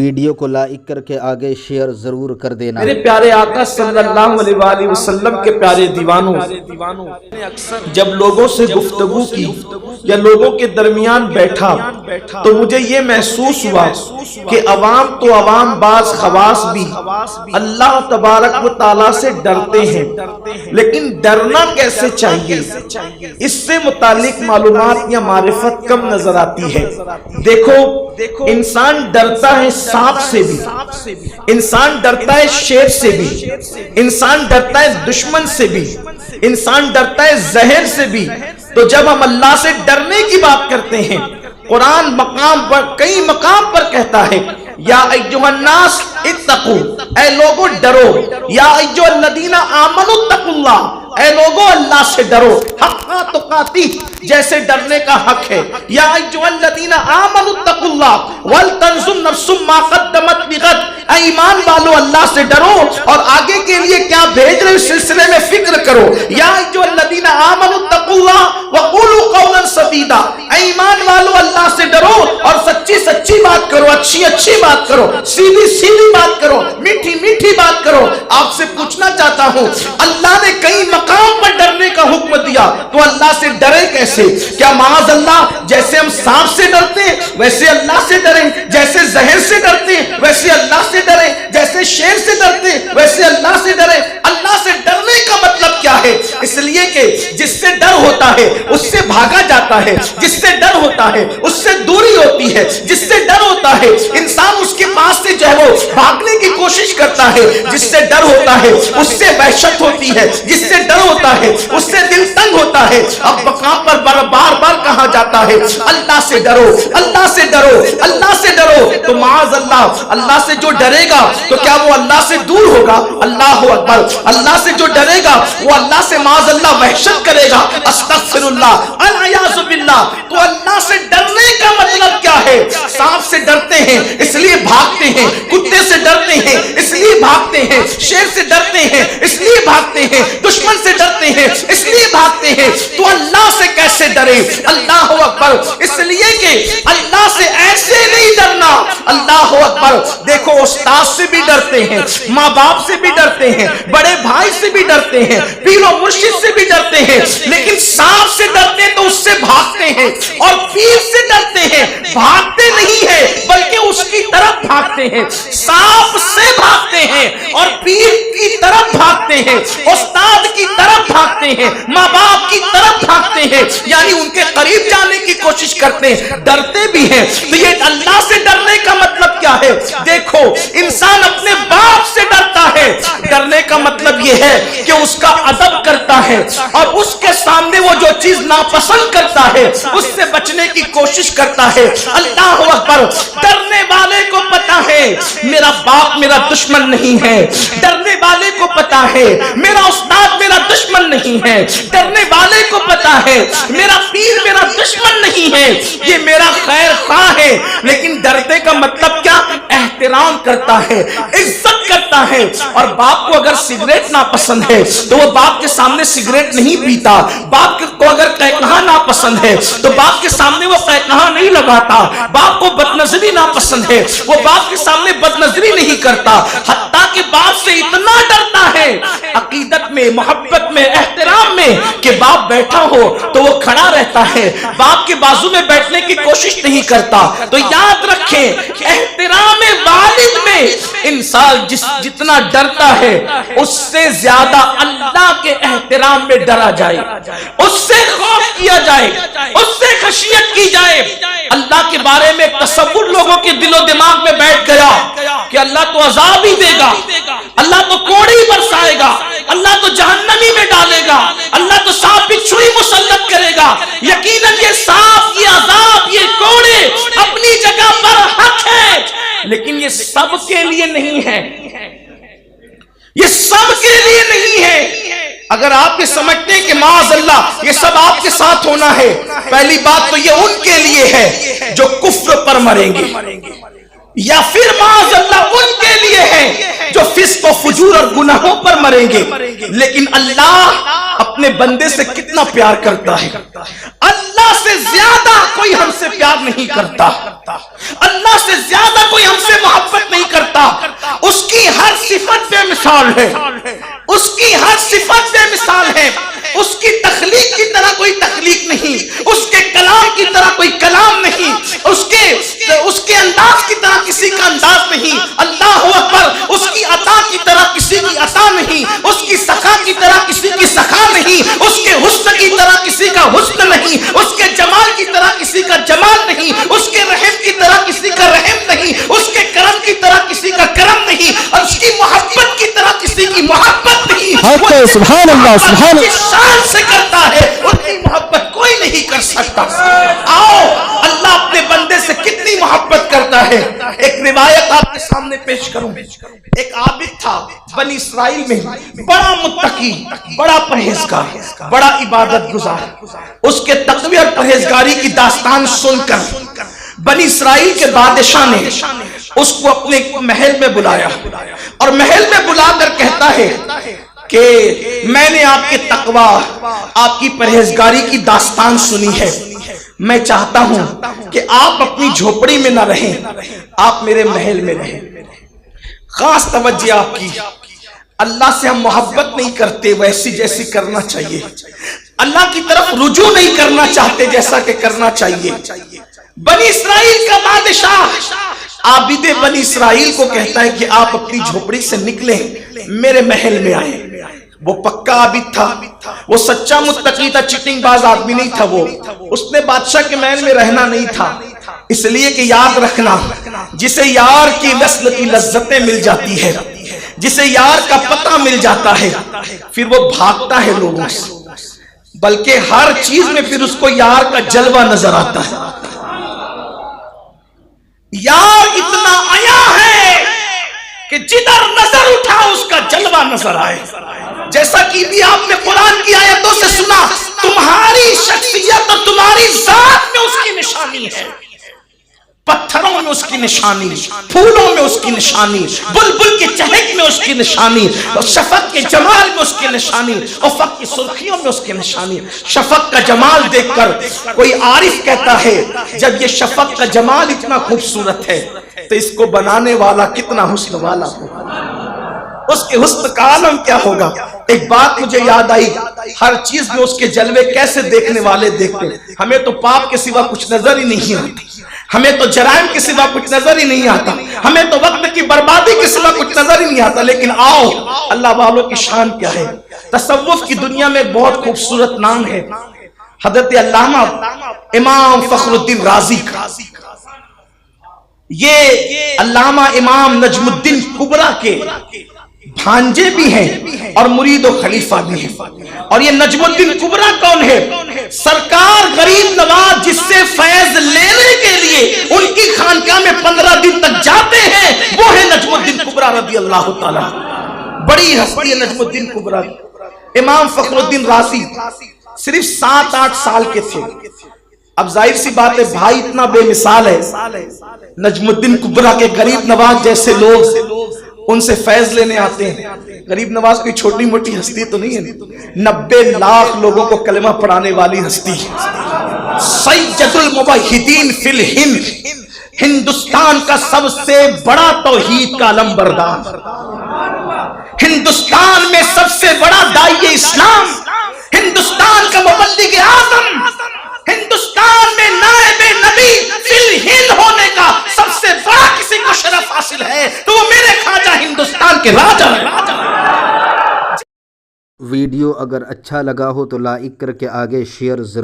Video کو like کر کے آگے شیئر ضرور کر دینا۔ میرے پیارے آقا صلی اللہ علیہ وسلم کے پیارے دیوانوں، جب لوگوں سے گفتگو کی یا لوگوں کے درمیان بیٹھا تو مجھے یہ محسوس ہوا کہ عوام تو عوام، بعض خواص بھی اللہ تبارک و تعالیٰ سے ڈرتے ہیں، لیکن ڈرنا کیسے چاہیے اس سے متعلق معلومات یا معرفت کم نظر آتی ہے۔ دیکھو، انسان ڈرتا ہے سانپ سے بھی، انسان ڈرتا ہے شیر سے بھی، انسان ڈرتا ہے دشمن سے بھی، انسان ڈرتا ہے زہر سے بھی۔ تو جب ہم اللہ سے ڈرنے کی بات کرتے ہیں، قرآن مقام پر کئی مقام پر کہتا ہے یا ایھا الناس اتقوا، اے لوگو ڈرو، یا ایھا الذین آمنوا اتقوا اللہ، اے لوگو اللہ سے ڈرو، حق تقاتی، جیسے ڈرنے کا حق ہے۔ یا ایھا الذین آمنوا اتقوا اللہ ولتنظر نفس ما قدمت لغد، اے ایمان والو اللہ سے ڈرو اور آگے کے لیے کیا بھیج رہے اس سلسلے میں فکر کرو۔ یا ایھا الذین آمنوا اتقوا اللہ وقولوا قولا سدیدا، اے ایمان والو اللہ سے ڈرو اور سچی سچی بات کرو، اچھی اچھی بات کرو، سیدھی سیدھی بات کرو، میٹھی میٹھی بات کرو۔ آپ سے پوچھنا چاہتا ہوں، اللہ نے کئی مقام پر ڈرنے کا حکم دیا تو اللہ سے ڈرے کیسے؟ کیا معاذ اللہ جیسے ہم سانپ سے ڈرتے ہیں ویسے اللہ سے ڈریں، جیسے زہر سے ڈرتے ہیں ویسے اللہ سے ڈریں، جیسے شیر سے ڈرتے ہیں ویسے اللہ سے ڈریں؟ اللہ سے ڈرنے کا مطلب کیا ہے؟ اس لیے کہ جس سے ڈر ہوتا ہے اس سے بھاگا جاتا ہے، جس سے ڈر ہوتا ہے اس سے دوری ہوتی ہے، جس سے ڈر ہوتا ہے انسان اس کے پاس سے جو ہے وہ بھاگنے کی کوشش کرتا ہے، جس سے ڈر ہوتا ہے اس سے وحشت ہوتی ہے، جس سے ڈر ہوتا ہے اس سے دل تنگ ہوتا ہے۔ اب مقام پر بار بار کہا جاتا ہے اللہ سے ڈرو، اللہ سے ڈرو، اللہ سے ڈرو۔ تو معاذ اللہ، اللہ سے جو ڈرے گا تو کیا وہ اللہ سے دور ہوگا؟ اللہ اکبر۔ اللہ سے جو ڈرے گا وہ اللہ سے معاذ اللہ وحشت کرے گا، استغفر اللہ، العیاذ باللہ۔ تو اللہ سے ڈرنے کا مطلب کیا ہے؟ سانپ سے ڈرتے ہیں اس لیے بھاگتے ہیں، کتے سے ڈرتے ہیں اس لیے بھاگتے ہیں، شیر سے ڈرتے ہیں اس لیے بھاگتے ہیں، دشمن سے ڈرتے ہیں اس لیے بھاگتے ہیں۔ تو اللہ سے کیسے ڈرے؟ اللہ اکبر۔ اس لیے کہ اللہ سے ایسے نہیں ڈرنا۔ اللہ اکبر۔ دیکھو، استاد سے بھی ڈرتے ہیں، ماں باپ سے بھی ڈرتے ہیں، بڑے بھائی سے بھی ڈرتے ہیں، پیر و مرشد سے بھی ڈرتے ہیں، لیکن سانپ سے ڈرتے ہیں تو اس سے بھاگتے ہیں، اور پیر سے ڈرتے ہیں بھاگتے نہیں ہیں بلکہ اس کی طرف بھاگتے ہیں۔ سانپ سے بھاگتے ہیں اور پیر کی طرف بھاگتے ہیں، استاد کی طرف بھاگتے ہیں، ماں باپ کی طرف بھاگتے ہیں، یعنی ان کے قریب جانے کی کوشش کرتے ہیں، ڈرتے بھی ہیں۔ تو یہ اللہ سے ڈرنے کا مطلب کیا ہے؟ دیکھو، انسان اپنے باپ سے ڈرتا ہے، ڈرنے کا مطلب یہ ہے کہ اس کا ادب کرتا ہے اور اس کے سامنے وہ جو چیز ناپسند کرتا ہے اس سے بچنے کی کوشش کرتا ہے۔ اللہ اکبر۔ ڈرنے والے کو پتا ہے میرا باپ میرا دشمن نہیں ہے، ڈرنے والے کو پتا ہے میرا استاد میرا دشمن نہیں ہے، ڈرنے والے کو پتا ہے میرا پیر میرا دشمن نہیں ہے، یہ میرا خیر خواہ ہے۔ لیکن ڈرنے کا مطلب کیا؟ احترام کرتا ہے، عزت کرتا ہے۔ اور باپ کو اگر سگریٹ ناپسند ہے تو وہ باپ کے سامنے سگریٹ نہیں پیتا، باپ کو اگر قہقہا ناپسند ہے تو باپ کے سامنے وہ قہقہا نہیں لگاتا، باپ کو بدنظری ناپسند ہے وہ باپ کے سامنے بدنظری نہیں کرتا، حتیٰ کہ باپ سے اتنا ڈرتا ہے عقیدت میں، محبت میں، احترام میں کہ باپ بیٹھا ہو تو وہ کھڑا رہتا ہے، باپ کے بازو میں بیٹھنے کی کوشش نہیں کرتا۔ تو یاد رکھیں، احترام والد میں انسان جتنا ڈرتا ہے اس سے زیادہ اللہ کے احترام میں ڈرا جائے، اس سے خوف کیا جائے، اس سے خشیت کی جائے۔ اللہ کے بارے میں تصور لوگوں کے دل و دماغ میں بیٹھ گیا کہ اللہ تو عذاب ہی دے گا، اللہ تو کوڑی برسائے گا، اللہ تو جہنمی میں ڈالے گا، اللہ تو سانپ کی چھری مسلط کرے گا۔ یقیناً یہ سانپ، یہ عذاب، یہ کوڑے اپنی جگہ پر حق ہے، لیکن یہ سب کے لیے نہیں ہے، یہ سب کے لیے نہیں ہے۔ اگر آپ یہ سمجھتے ہیں کہ معاذ اللہ یہ سب آپ کے ساتھ ہونا ہے، پہلی بات تو یہ ان کے لیے ہے جو کفر پر مریں گے، یا پھر معاذ اللہ ان کے لیے ہے جو فسق و فجور اور گناہوں پر مریں گے۔ لیکن اللہ اپنے بندے سے کتنا پیار کرتا ہے، اللہ سے زیادہ کوئی ہم سے پیار نہیں کرتا، اللہ سے زیادہ کوئی ہم سے محبت نہیں کرتا۔ اس کی ہر صفت بے مثال ہے، اس کی ہر صفت بے مثال ہے، اس کی تخلیق کی طرح کوئی تخلیق نہیں، اس کے کلام کی طرح کوئی کلام نہیں، اس کے انداز کی طرح کسی کا انداز نہیں۔ اللہ اکبر، اس کی عطا کی طرح کسی کی عطا نہیں، اس کی سخا کی طرح کسی کی سخا نہیں، اس کے حسن کی طرح کسی کا حسن نہیں، اس کے جمال کی طرح کسی کا جمال نہیں، اس کے رحم کی طرح کسی کا رحم نہیں، اس کے کرم کی طرح کسی کا کرم نہیں، اور اس کی محبت کی طرح کسی کی محبت نہیں۔ سبحان اللہ، سبحان اللہ، شان سے کرتا ہے، اتنی محبت کوئی نہیں کر سکتا۔ آؤ اللہ اپنے بندے سے کتنی محبت کرتا ہے۔ ایک روایت آپ کے سامنے پیش کروں۔ ایک عابد تھا بنی اسرائیل میں، بڑا متقی، بڑا پرہیزگار، بڑا عبادت گزار۔ اس کے تقوی اور پرہیزگاری کی داستان سن کر بنی اسرائیل کے بادشاہ نے اس کو اپنے محل میں بلایا، اور محل میں بلا کر کہتا ہے کہ میں نے آپ کے تقوی، آپ کی پرہیزگاری کی داستان سنی ہے، میں چاہتا ہوں کہ آپ اپنی جھوپڑی میں نہ رہیں، آپ میرے محل میں رہیں۔ خاص توجہ آپ کی، اللہ سے ہم محبت نہیں کرتے ویسی جیسی کرنا چاہیے، اللہ کی طرف رجوع نہیں کرنا چاہتے جیسا کہ کرنا چاہیے۔ بنی اسرائیل کا بادشاہ عابد بنی اسرائیل کو کہتا ہے کہ آپ اپنی جھوپڑی سے نکلیں، میرے محل میں آئیں۔ وہ پکا عابد تھا، وہ سچا متقی تھا، چٹنگ باز آدمی نہیں تھا۔ وہ اس نے بادشاہ کے محل میں رہنا نہیں تھا، اس لیے کہ یاد رکھنا، جسے یار کی وصل کی لذتیں مل جاتی ہے، جسے یار کا پتہ مل جاتا ہے، پھر وہ بھاگتا ہے لوگوں سے، بلکہ ہر چیز میں پھر اس کو یار کا جلوہ نظر آتا ہے۔ یار اتنا آیا ہے کہ جدھر نظر اٹھا اس کا جلوہ نظر آئے، جیسا کہ بھی آپ نے قرآن کی آیتوں سے سنا، تمہاری شخصیت اور تمہاری ذات میں اس کی نشانی ہے، پتھروں میں اس کی نشانی، پھولوں میں اس کی نشانی، بلبل کے چہک میں اس کی نشانی، اور شفق کے جمال میں اس کی نشانی، افق کی سرخیوں میں اس کی نشانی۔ شفق کا جمال دیکھ کر کوئی عارف کہتا ہے جب یہ شفق کا جمال اتنا خوبصورت ہے تو اس کو بنانے والا کتنا حسن والا ہوگا، اس کے حسن کا عالم کیا ہوگا۔ ایک بات مجھے یاد آئی، ہر چیز میں اس کے جلوے کیسے دیکھنے والے دیکھتے ہیں۔ ہمیں تو پاپ کے سوا کچھ نظر ہی نہیں آتا، ہمیں تو جرائم کے سوا کچھ نظر ہی نہیں آتا، ہمیں تو وقت کی بربادی کے سوا کچھ نظر ہی نہیں آتا۔ لیکن آؤ اللہ والوں کی شان کیا ہے۔ تصوف کی دنیا میں بہت خوبصورت نام ہے حضرت علامہ امام فخر الدین رازی کا۔ یہ علامہ امام نجم الدین کبریٰ کے بھانجے بھی ہیں اور مرید و خلیفہ بھی ہیں۔ اور یہ نجم الدین کبریٰ کون ہے؟ سرکار غریب نواز جس سے فیض لینے کے لیے ان کی خانقاہ میں 15 دن تک جاتے ہیں، وہ ہے نجم الدین کبریٰ رضی اللہ تعالیٰ۔ بڑی ہستی ہے نجم الدین کبریٰ۔ امام فخر الدین رازی صرف 7-8 سال کے تھے۔ اب ظاہر سی بات ہے بھائی اتنا بے مثال ہے، نجم الدین کبریٰ کے غریب نواز جیسے لوگ ان سے فیض لینے آتے ہیں۔ غریب نواز کوئی چھوٹی موٹی ہستی تو نہیں ہے، 90 لاکھ لوگوں کو کلمہ پڑھانے والی ہستی، سید الموحدین فی الہند، ہندوستان کا سب سے بڑا توحید کا علم بردار، ہندوستان میں سب سے بڑا داعی اسلام، ہندوستان کا مبلغ اعظم، ہندوستان میں نائب نبی فی الہند ہونے کا سب سے بڑا کسی کو شرف حاصل ہے تو وہ میرے خواجہ ہندوستان کے راجہ ہیں۔ ویڈیو اگر اچھا لگا ہو تو لائک کر کے آگے شیئر ضرور